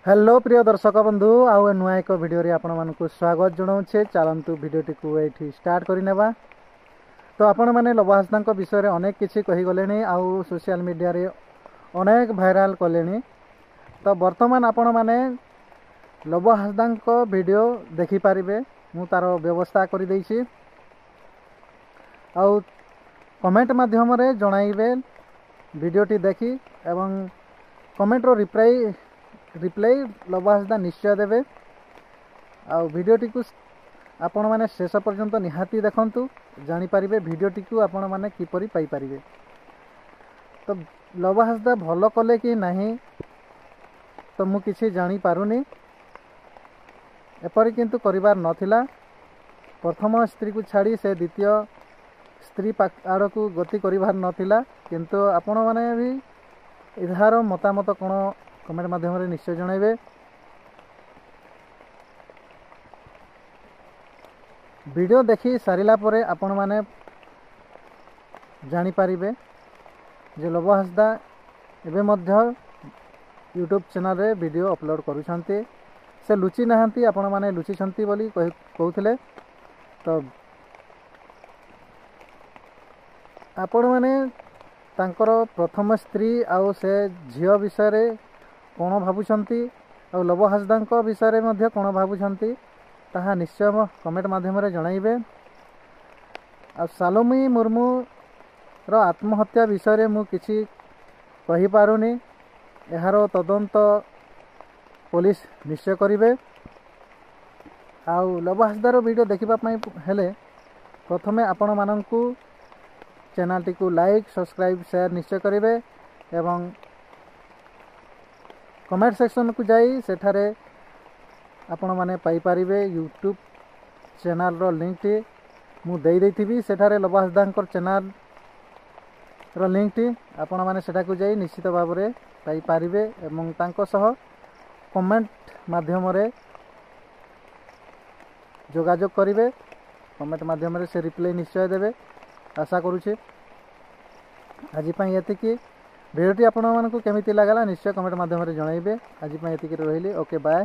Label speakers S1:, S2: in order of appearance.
S1: Hello प्रिय दर्शक बंधु आउ नुआ एक वीडियो रे आपण मानकु स्वागत जनाऊे। चलतु वीडियोटी को ये स्टार्ट करनेबा। तो आपण मैंने लव हासदा विषय में अनेक किसी कहीगले आउ सोशल मीडिया रे अनेक भाइराल कले। तो बर्तमान आपण मैंने लव हासदा वीडियो देखिपारे मु तार व्यवस्था कर देइछि। आउ कमेंट माध्यम रे जणाइबे वीडियोटी देखी एवं कमेंट रो रिप्लाई लव हासदा निश्चय देवे। आ वीडियोटी को आपण माने शेष पर्यंत निहाती देखंतु जानि परिबे वीडियोटी को आपण माने किपरि पाई परिबे। तो लव हासदा भलो कले कि नाही तो मु किछि जानि पारुनी। एपरि किंतु करिवार नथिला। प्रथम स्त्री को छाड़ी से द्वितीय स्त्री आड़ को गति करिवार नथिला। किंतु आपण माने भी इधार मतामत कोन कमेंट माध्यम रे निश्चय जणाइबे। वीडियो देखि सारिला परे आपण माने जानि पारिबे जे लव हासदा एबे मध्य यूट्यूब चैनल रे वीडियो अपलोड करूछंती। से लुचि नाहंती, आपण माने लुचि छंती बोली कहउथिले। तो आपण माने तांकर प्रथम स्त्री आउ से झियो विषय रे कोण भाबुछंती और लव हासदा विषय में कोण भाबुछंती ताहा निश्चय कमेंट माध्यम रे जणाइबे। आ सालोमी मुर्मू रो आत्महत्या विषय रे मु किछि कहि पारुनी। एहारो तदंत पुलिस निश्चय करिवे। आ लव हासदा रो वीडियो देखिबा पई हेले प्रथमे आपण माननकु चैनल टी को लाइक सब्सक्राइब शेयर निश्चय करिवे एवं कमेंट सेक्शन को जाई सेठारे आपण माने पाई परिबे यूट्यूब चैनल रो लिंक टी मु देई देथिबी। सेठारे लव हासदा चैनल रो लिंक टी आपण माने सेठा को जाई निश्चित भाव रे पाई परिबे एवं तांको सह कमेंट माध्यम रे जोगाजोग करिवे। कमेंट माध्यम रे से रिप्लाई निश्चय देबे आशा करूछे। आज पई एतिकी वीडियोटी आपण मानकु केमिति लागला निश्चय कमेंट माध्यम रे जणाइबे। आज पई एतिकी रहिली। Okay bye.